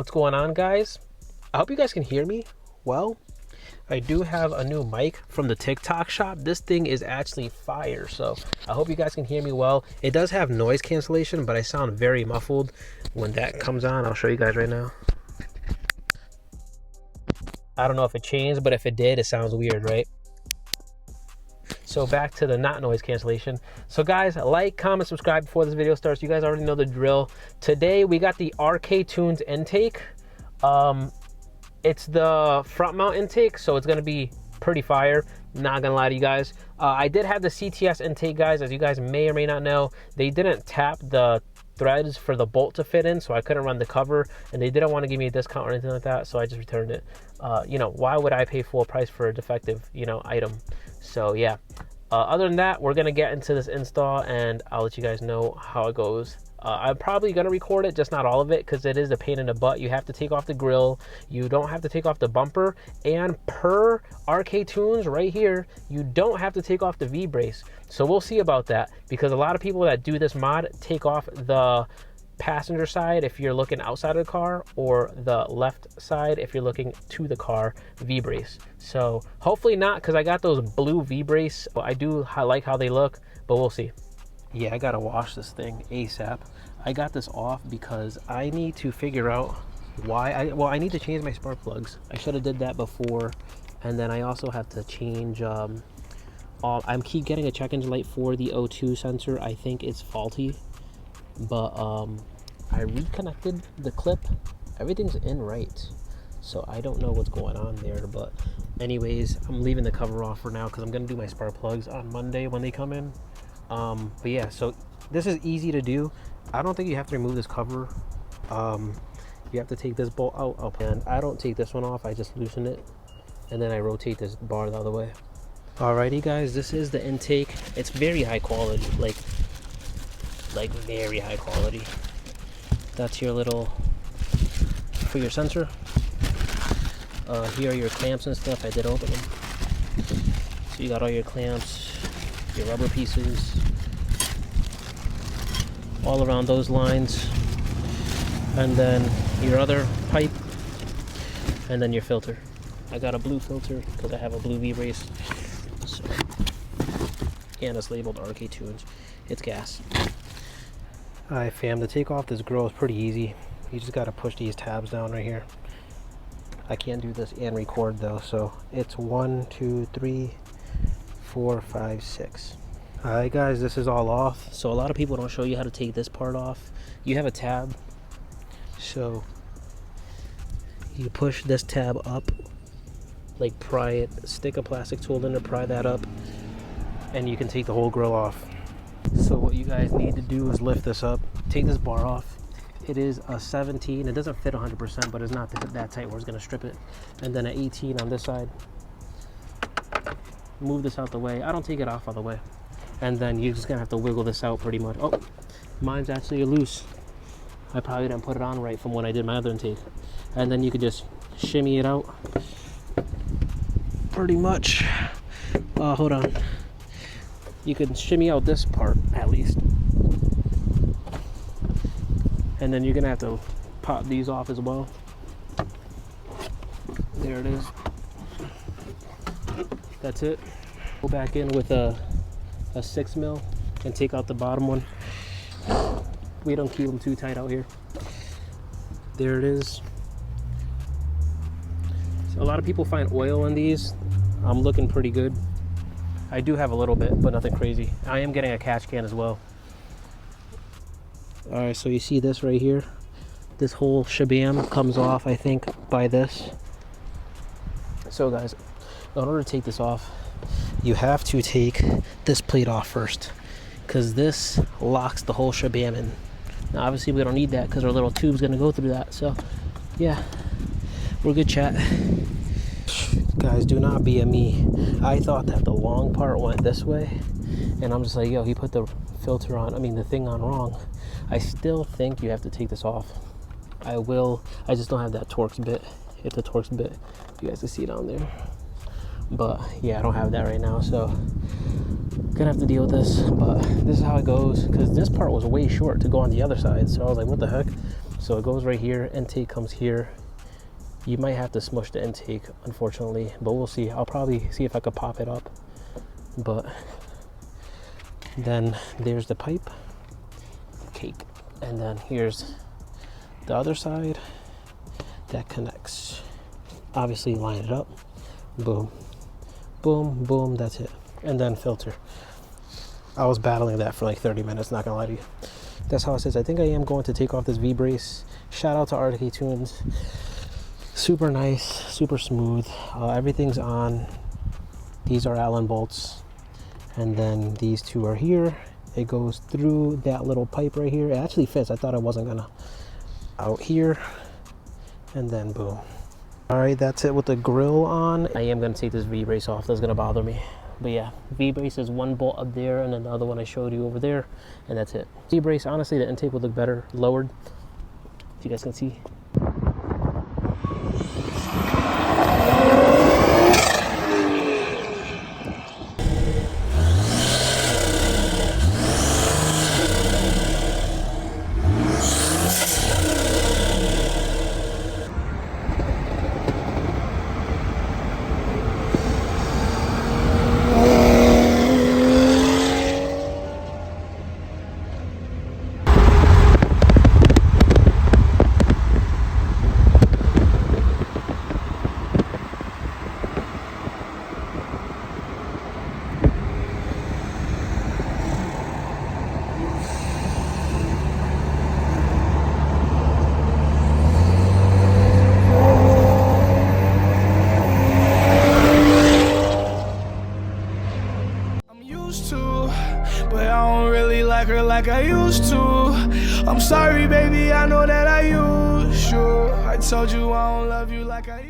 What's going on, guys? I hope you guys can hear me well. I do have a new mic from the TikTok shop. This thing is actually fire, so I hope you guys can hear me well. It does have noise cancellation, but I sound very muffled when that comes on. I'll show you guys right now. I don't know if it changed, but if it did, it sounds weird, right? So back to the not noise cancellation. So guys, like, comment, subscribe before this video starts. You guys already know the drill. Today we got the RK Tunes intake. It's the front mount intake, so it's gonna be pretty fire. Not gonna lie to you guys. I did have the CTS intake, guys. As you guys may or may not know, they didn't tap the threads for the bolt to fit in, so I couldn't run the cover, and they didn't want to give me a discount or anything like that, so I just returned it. You know, why would I pay full price for a defective, you know, item? So yeah, other than that, we're gonna get into this install and I'll let you guys know how it goes. I'm probably gonna record it, just not all of it, because it is a pain in the butt. You have to take off the grill, you don't have to take off the bumper, and per RK Tunes right here, you don't have to take off the V-brace. So we'll see about that, because a lot of people that do this mod take off the passenger side if you're looking outside of the car, or the left side if you're looking to the car V-brace. So hopefully not, because I got those blue V-brace. I do like how they look, but we'll see. Yeah, I gotta wash this thing ASAP. I got this off because I need to figure out why I need to change my spark plugs. I should have did that before. And then I also have to change I'm keep getting a check engine light for the O2 sensor. I think it's faulty, but I reconnected the clip. Everything's in right, so I don't know what's going on there. But anyways, I'm leaving the cover off for now because I'm gonna do my spark plugs on Monday when they come in. But yeah, so this is easy to do. I don't think you have to remove this cover. You have to take this bolt out, and I don't take this one off. I just loosen it, and then I rotate this bar the other way. Alrighty guys, this is the intake. It's very high quality, like very high quality. That's your little, for your sensor. Here are your clamps and stuff. I did open them. So you got all your clamps, your rubber pieces, all around those lines, and then your other pipe, and then your filter. I got a blue filter because I have a blue V-brace, so, and it's labeled RK Tunes. It's gas. Alright fam, to take off this grill is pretty easy. You just got to push these tabs down right here. I can't do this and record though, so it's 1, 2, 3, 4, 5, 6. Alright guys, this is all off. So a lot of people don't show you how to take this part off. You have a tab, so you push this tab up, like pry it, stick a plastic tool in to pry that up, and you can take the whole grill off. So what you guys need to do is lift this up, take this bar off. It is a 17. It doesn't fit 100%, but it's not that tight where it's gonna strip it. And then an 18 on this side. Move this out the way. I don't take it off all the way. And then you're just gonna have to wiggle this out pretty much. Oh, mine's actually loose. I probably didn't put it on right from when I did my other intake. And then you could just shimmy it out pretty much. Hold on. You could shimmy out this part at least. And then you're gonna have to pop these off as well. There it is. That's it. Go back in with a 6 mil and take out the bottom one. We don't keep them too tight out here. There it is. So a lot of people find oil in these. I'm looking pretty good. I do have a little bit, but nothing crazy. I am getting a catch can as well. All right, so you see this right here? This whole shabam comes off, I think, by this. So guys, in order to take this off, you have to take this plate off first, because this locks the whole shabam in. Now obviously we don't need that because our little tube's gonna go through that. So yeah, we're good, chat. Guys, do not be a me. I thought that the long part went this way, and I'm just like, yo, he put the filter on, the thing on wrong. I still think you have to take this off. I will. I just don't have that Torx bit. If the Torx bit, you guys can see it on there. But yeah, I don't have that right now, so gonna have to deal with this. But this is how it goes, because this part was way short to go on the other side, so I was like, what the heck? So So it goes right here, intake comes here. You might have to smush the intake, unfortunately, but we'll see. I'll probably see if I could pop it up. But then there's the pipe, cake. And then here's the other side that connects. Obviously line it up, boom, boom, boom, that's it. And then filter. I was battling that for like 30 minutes, not gonna lie to you. That's how it says. I think I am going to take off this V-brace. Shout out to RK Tunes. Super nice, super smooth. Everything's on. These are Allen bolts. And then these two are here. It goes through that little pipe right here. It actually fits. I thought I wasn't gonna. Out here. And then boom. All right, that's it with the grill on. I am gonna take this V-brace off. That's gonna bother me. But yeah, V-brace is one bolt up there, and then the other one I showed you over there, and that's it. V-brace, honestly, the intake would look better lowered, if you guys can see. But I don't really like her like I used to. I'm sorry, baby, I know that I used you. I told you I don't love you like I used to.